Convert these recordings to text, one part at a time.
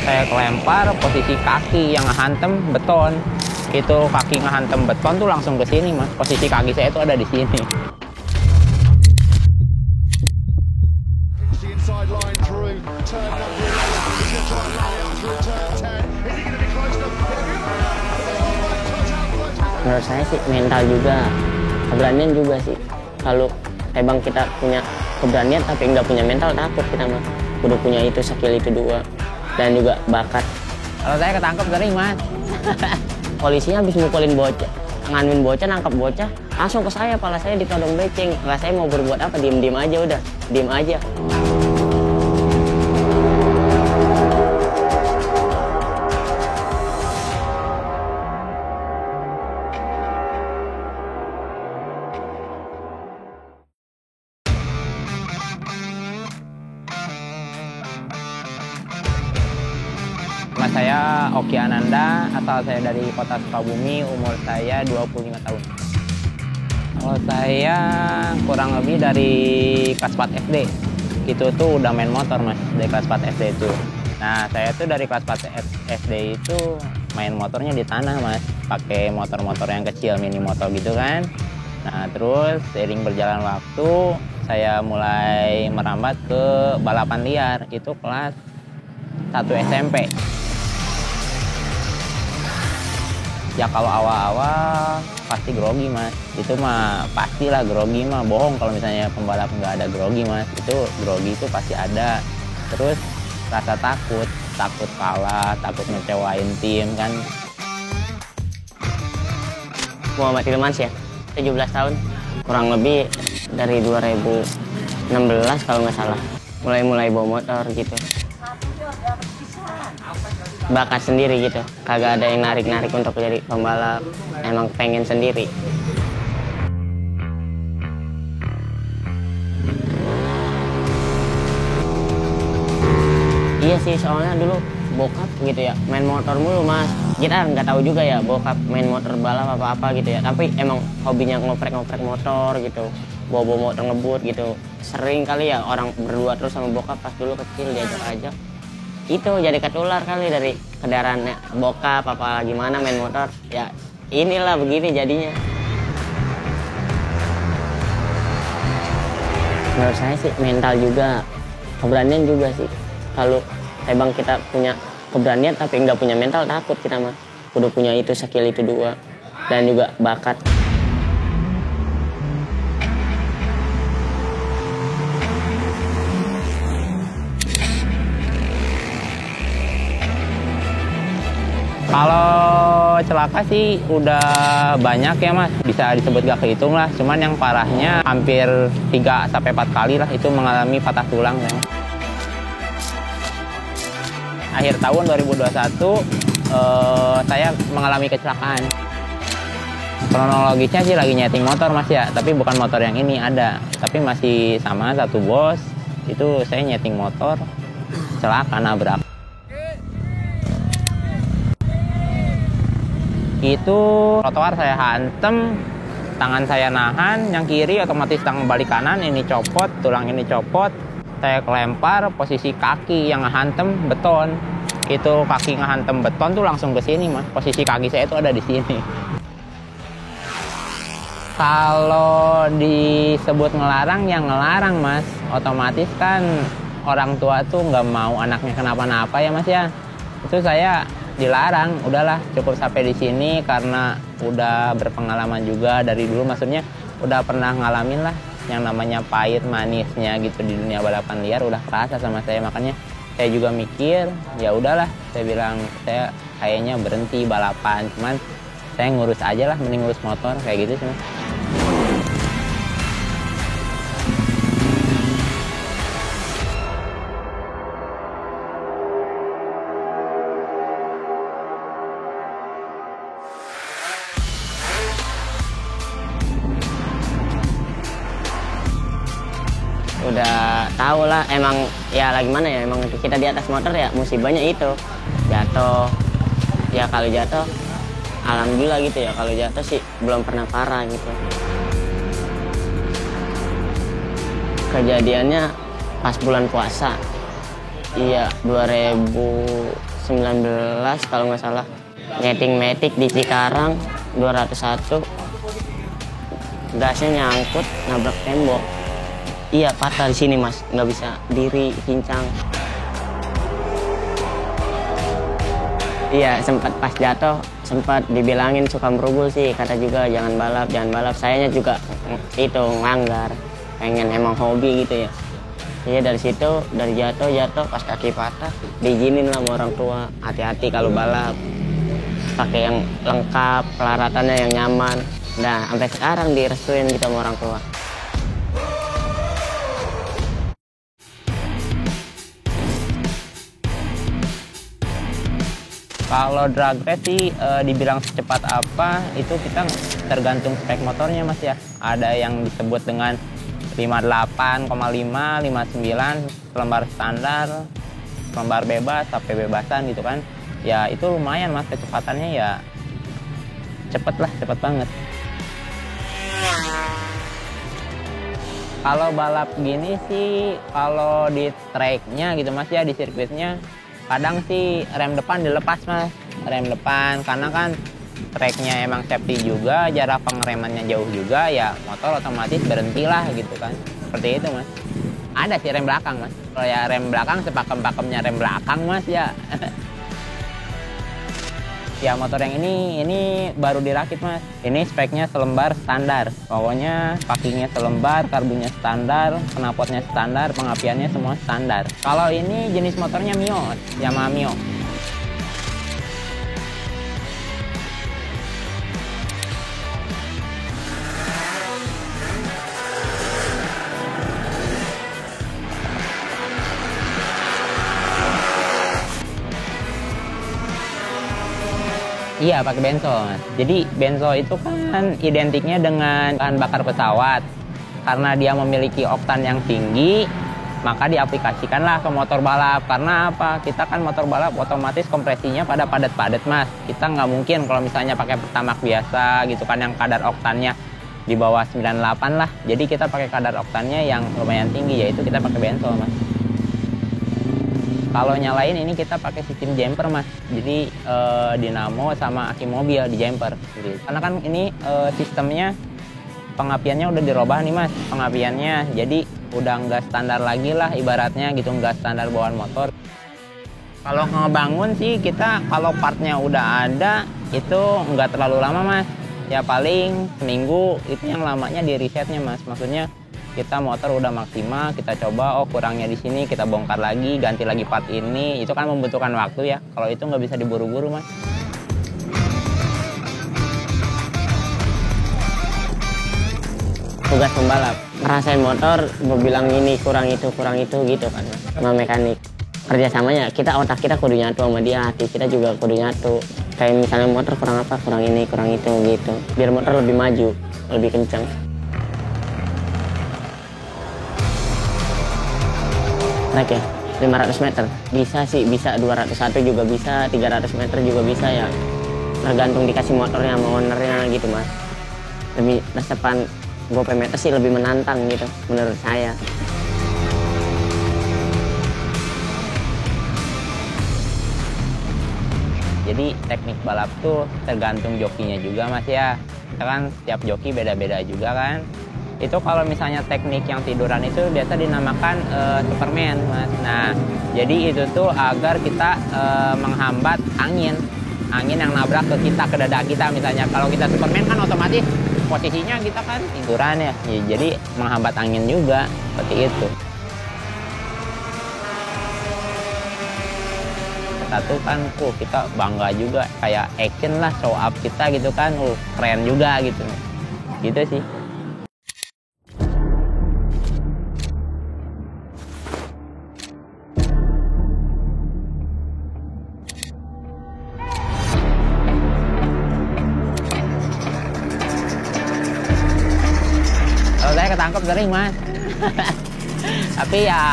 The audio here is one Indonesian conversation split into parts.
Saya kelempar, posisi kaki yang ngehantem beton. Itu kaki ngehantem beton tuh langsung ke sini, Mas. Posisi kaki saya tuh ada di sini. Menurut saya sih mental juga, keberanian juga sih. Kalau emang kita punya keberanian tapi nggak punya mental, takut kita mah. Udah punya itu skill itu dua dan juga bakat. Kalau saya ketangkep sering, Mas. Polisinya habis mukulin bocah, nganuin bocah, nangkap bocah, langsung ke saya, pala saya ditodong beceng. Lah saya mau berbuat apa? Diem aja udah, diem aja. Mas, saya Oki Ananda, asal saya dari kota Sukabumi, umur saya 25 tahun. Kalau saya kurang lebih dari kelas 4 SD, itu tuh udah main motor, Mas, dari kelas 4 SD itu. Nah, saya tuh dari kelas 4 SD itu main motornya di tanah, Mas, pakai motor-motor yang kecil, mini motor gitu kan. Nah, terus seiring berjalan waktu, saya mulai merambat ke balapan liar, itu kelas 1 SMP. Ya kalau awal-awal pasti grogi, Mas. Itu mah pastilah grogi mah, bohong kalau misalnya pembalap nggak ada grogi, Mas. Itu grogi itu pasti ada. Terus rasa takut kalah, takut ngecewain tim kan. Muhammad Ilmansyah, 17 tahun. Kurang lebih dari 2016 kalau nggak salah. Mulai bawa motor gitu. Bakat sendiri gitu, kagak ada yang narik-narik untuk jadi pembalap, emang pengen sendiri. Iya sih, soalnya dulu bokap gitu ya, main motor mulu, Mas. Kita nggak tahu juga ya bokap main motor balap apa-apa gitu ya, tapi emang hobinya ngoprek-ngoprek motor gitu, bawa motor ngebut gitu. Sering kali ya orang berdua terus sama bokap pas dulu kecil diajak-ajak. Itu jadi ketular kali dari kendaraannya bokap apa gimana main motor, ya inilah begini jadinya. Menurut saya sih mental juga, keberanian juga sih. Kalau emang kita punya keberanian tapi nggak punya mental, takut kita mah. Udah punya itu skill itu dua dan juga bakat. Kalau celaka sih udah banyak ya, Mas, bisa disebut gak kehitung lah. Cuman yang parahnya hampir 3-4 kali lah itu mengalami patah tulang ya. Akhir tahun 2021 saya mengalami kecelakaan. Kronologisnya sih lagi nyeting motor, Mas ya, tapi bukan motor yang ini ada, tapi masih sama satu bos. Itu saya nyeting motor, celaka nabrak. Itu trotoar saya hantem, tangan saya nahan, yang kiri otomatis tangan balik kanan ini copot, tulang ini copot. Saya kelempar, posisi kaki yang ngehantem beton. Itu kaki ngehantem beton tuh langsung ke sini, Mas. Posisi kaki saya itu ada di sini. Kalau disebut ngelarang, ya ngelarang, Mas. Otomatis kan orang tua tuh nggak mau anaknya kenapa-napa ya, Mas ya. Itu saya dilarang, udahlah cukup sampai di sini karena udah berpengalaman juga dari dulu, maksudnya udah pernah ngalamin lah yang namanya pahit manisnya gitu di dunia balapan liar, udah kerasa sama saya. Makanya saya juga mikir, ya udahlah, saya bilang saya kayaknya berhenti balapan, cuman saya ngurus aja lah, mending ngurus motor kayak gitu sih, Mas. Udah tahu lah, emang ya lagi mana ya, emang kita di atas motor ya musibahnya itu jatuh. Ya kalau jatuh alhamdulillah gitu ya, kalau jatuh sih belum pernah parah gitu. Kejadiannya pas bulan puasa, iya 2019 2019 kalau nggak salah. Nyeting metik di Cikarang 201. Gasnya nyangkut, nabrak tembok. Iya, patah di sini mas, nggak bisa diri, pincang. Iya, sempat pas jatuh, sempat dibilangin suka merugul sih, kata juga jangan balap, jangan balap. Sayanya juga itu ngelanggar, pengen emang hobi gitu ya. Iya dari situ, dari jatuh pas kaki patah, diizinin lah sama orang tua, hati-hati kalau balap, pakai yang lengkap, pelaratannya yang nyaman. Nah, sampai sekarang direstuin gitu sama orang tua. Kalau drag race sih dibilang secepat apa itu kita tergantung spek motornya mas ya. Ada yang disebut dengan 58,5, 59 lembar standar, lembar bebas sampai bebasan gitu kan. Ya itu lumayan mas, kecepatannya ya cepet lah, cepet banget. Kalau balap gini sih, kalau di tracknya gitu mas ya, di sirkuitnya kadang sih rem depan dilepas mas, rem depan karena kan tracknya emang safety juga, jarak pengeremannya jauh juga, ya motor otomatis berhentilah gitu kan, seperti itu mas. Ada sih rem belakang mas, kalau ya rem belakang sepakem-pakemnya rem belakang mas ya. Ya motor yang ini baru dirakit mas, ini speknya selembar standar, pokoknya packingnya selembar, karbonnya standar, knalpotnya standar, pengapiannya semua standar. Kalau ini jenis motornya Mio, Yamaha Mio. Iya pakai benzo mas. Jadi benzo itu kan identiknya dengan bahan bakar pesawat. Karena dia memiliki oktan yang tinggi, maka diaplikasikanlah ke motor balap. Karena apa? Kita kan motor balap otomatis kompresinya pada padat-padat mas. Kita nggak mungkin kalau misalnya pakai pertamax biasa gitu kan yang kadar oktannya di bawah 98 lah. Jadi kita pakai kadar oktannya yang lumayan tinggi, yaitu kita pakai benzo mas. Kalau nyalain ini kita pakai sistem jumper mas, jadi dinamo sama aki mobil di jumper. Karena kan ini sistemnya pengapiannya udah dirubah nih mas, pengapiannya jadi udah nggak standar lagi lah ibaratnya gitu, nggak standar bawaan motor. Kalau ngebangun sih kita kalau partnya udah ada itu nggak terlalu lama mas, ya paling seminggu itu yang lamanya di resetnya mas, maksudnya kita motor udah maksimal, kita coba, oh kurangnya di sini, kita bongkar lagi, ganti lagi part ini, itu kan membutuhkan waktu ya. Kalau itu nggak bisa diburu-buru mas. Tugas pembalap, ngerasain motor, mau bilang ini kurang itu gitu kan, sama mekanik. Kerjasamanya, otak kita kudu nyatu sama dia, hati kita juga kudu nyatu. Kayak misalnya motor kurang apa, kurang ini, kurang itu gitu. Biar motor lebih maju, lebih kencang. Naik ya 500 meter bisa sih, bisa 201 juga bisa, 300 meter juga bisa ya, tergantung dikasih motornya sama ownernya gitu mas. Lebih resepan gope meter sih lebih menantang gitu menurut saya. Jadi teknik balap tuh tergantung jokinya juga mas ya, kan setiap joki beda-beda juga kan. Itu kalau misalnya teknik yang tiduran itu biasa dinamakan Superman mas. Nah jadi itu tuh agar kita menghambat angin yang nabrak ke kita, ke dada kita misalnya. Kalau kita Superman kan otomatis posisinya kita kan tiduran ya, jadi menghambat angin juga seperti itu. Kita tuh kan kita bangga juga, kayak action lah, show up kita gitu kan, keren juga gitu sih. Saya ketangkep sering mas. Tapi ya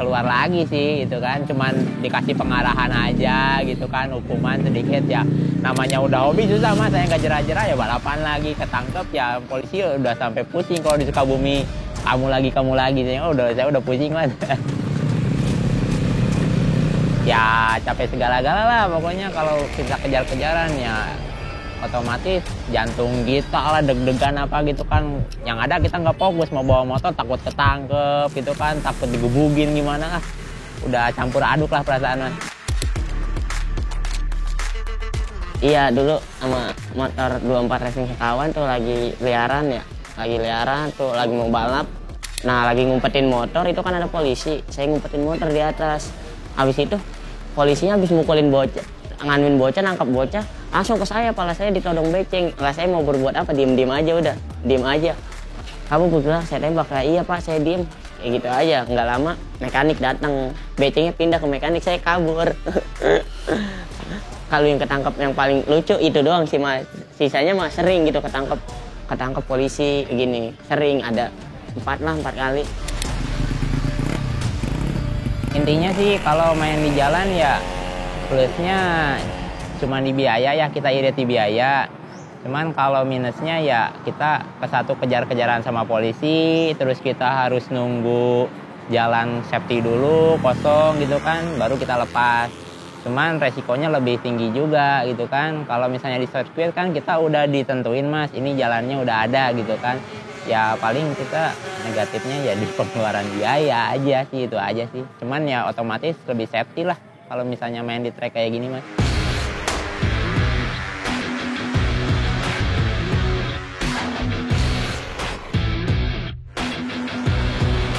keluar lagi sih gitu kan, cuman dikasih pengarahan aja gitu kan, hukuman sedikit ya, namanya udah hobi susah mas, saya nggak jerah-jerah ya balapan lagi, ketangkep ya polisi udah sampai pusing. Kalau di Sukabumi kamu lagi saya udah pusing mas. Ya ya capek segala-gala lah pokoknya. Kalau kita kejar-kejaran ya otomatis jantung kita lah deg-degan apa gitu kan. Yang ada kita nggak fokus mau bawa motor, takut ketangkep gitu kan, takut digebugin gimana. Udah campur aduk lah perasaan, Mas. Iya, dulu sama motor 24 racing sekawan tuh lagi liaran ya. Lagi liaran tuh, lagi mau balap. Nah, lagi ngumpetin motor, itu kan ada polisi. Saya ngumpetin motor di atas. Habis itu, polisinya habis mukulin bocah, nganuin bocah, nangkap bocah. Langsung ke saya, pala saya ditodong beceng. Lah saya mau berbuat apa, diem-diem aja udah. Diem aja. Kamu bergerak, saya tembak. Lah iya Pak, saya diem. Kayak gitu aja, nggak lama mekanik datang. Becengnya pindah ke mekanik, saya kabur. Kalau yang ketangkep yang paling lucu itu doang sih Mas. Sisanya mah sering gitu ketangkep polisi gini. Sering ada 4 kali. Intinya sih kalau main di jalan ya plusnya cuma di biaya ya, kita irit di biaya. Cuman kalau minusnya ya kita kejar-kejaran sama polisi, terus kita harus nunggu jalan safety dulu kosong gitu kan, baru kita lepas. Cuman resikonya lebih tinggi juga gitu kan. Kalau misalnya di sirkuit kan kita udah ditentuin Mas, ini jalannya udah ada gitu kan. Ya paling kita negatifnya ya di pengeluaran biaya aja sih, itu aja sih. Cuman ya otomatis lebih safety lah kalau misalnya main di track kayak gini Mas.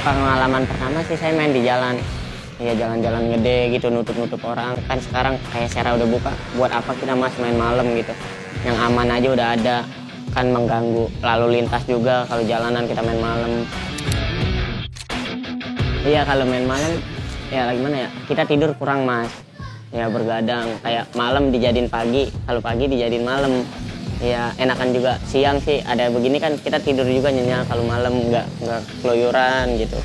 Pengalaman pertama sih saya main di jalan. Ya jalan-jalan gede gitu, nutup-nutup orang. Kan sekarang kayak Sera udah buka, buat apa kita Mas main malam gitu. Yang aman aja udah ada, kan mengganggu lalu lintas juga kalau jalanan kita main malam. Iya kalau main malam, ya gimana ya, kita tidur kurang Mas. Ya bergadang, kayak malam dijadiin pagi, kalau pagi dijadiin malam. Ya enakan juga siang sih, ada begini kan kita tidur juga nyenyak, kalau malam nggak keluyuran gitu.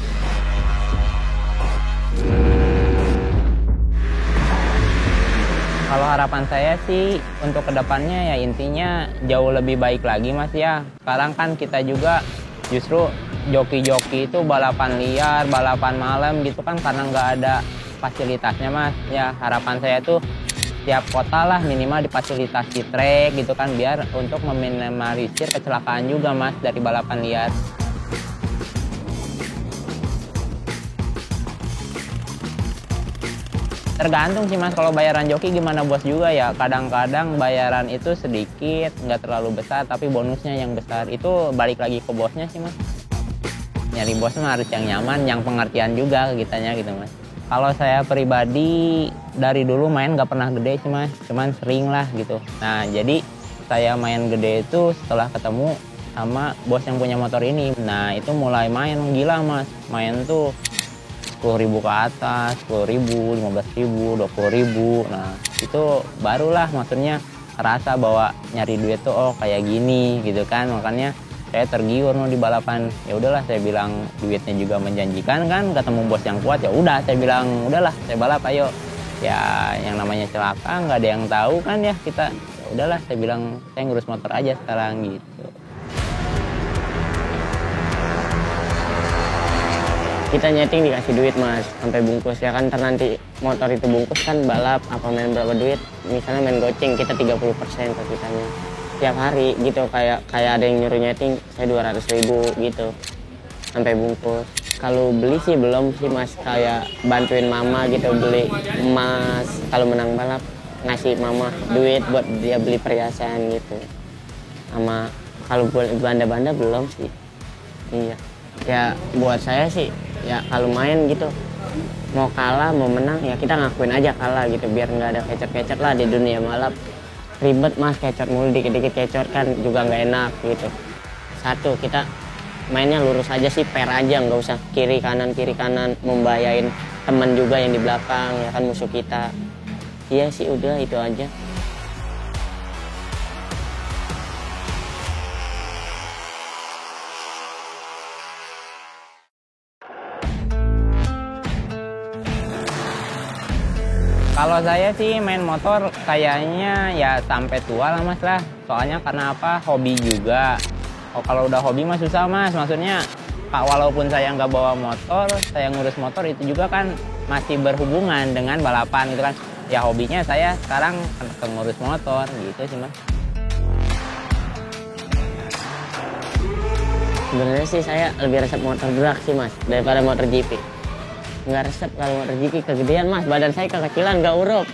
Kalau harapan saya sih untuk kedepannya ya intinya jauh lebih baik lagi Mas ya. Sekarang kan kita juga justru joki-joki itu balapan liar, balapan malam gitu kan karena nggak ada fasilitasnya Mas. Ya harapan saya tuh tiap kota lah minimal difasilitasi trek gitu kan biar untuk meminimalisir kecelakaan juga Mas dari balapan liar. Tergantung sih Mas, kalau bayaran joki gimana bos juga ya. Kadang-kadang bayaran itu sedikit, nggak terlalu besar, tapi bonusnya yang besar. Itu balik lagi ke bosnya sih Mas. Nyari bos mah harus yang nyaman, yang pengertian juga kitanya gitu Mas. Kalau saya pribadi dari dulu main nggak pernah gede sih Mas, cuman sering lah gitu. Nah jadi saya main gede itu setelah ketemu sama bos yang punya motor ini. Nah itu mulai main gila Mas, main tuh 10.000 ke atas, 10.000, 15.000, 20.000. Nah itu barulah maksudnya rasa bahwa nyari duit tuh oh kayak gini gitu kan. Makanya saya tergiur di balapan. Ya udahlah saya bilang duitnya juga menjanjikan kan, ketemu bos yang kuat ya udah saya bilang udahlah saya balap ayo. Ya yang namanya celaka nggak ada yang tahu kan ya kita. Ya udahlah saya bilang saya ngurus motor aja sekarang gitu. Kita nyeting dikasih duit Mas, sampai bungkus ya kan, nanti motor itu bungkus kan balap apa main berapa duit, misalnya main goceng kita 30% ke kitanya tiap hari gitu, kayak ada yang nyuruh nyeting saya 200.000 gitu sampai bungkus. Kalau beli sih belum sih Mas, kayak bantuin mama gitu beli emas, kalau menang balap ngasih mama duit buat dia beli perhiasan gitu. Sama kalau buat banda-banda belum sih. Iya. Ya buat saya sih ya kalau main gitu mau kalah mau menang ya kita ngakuin aja kalah gitu biar nggak ada kecot-kecot lah di dunia balap. Ribet Mas, kecot mulu, dikit-dikit kecot kan juga nggak enak gitu. Satu, kita mainnya lurus aja sih, fair aja, nggak usah kiri kanan membahayain teman juga yang di belakang ya kan, musuh kita. Iya sih udah itu aja. Kalau saya sih main motor kayaknya ya sampai tua lah Mas lah. Soalnya karena apa? Hobi juga. Oh, kalau udah hobi mah susah Mas. Maksudnya walaupun saya nggak bawa motor, saya ngurus motor itu juga kan masih berhubungan dengan balapan gitu kan. ya hobinya saya sekarang ngurus motor gitu sih mas. Sebenarnya sih saya lebih resep motor drag sih mas daripada motor GP. Nggak resep kalau motor GP kegedean mas, badan saya kekecilan nggak uruk.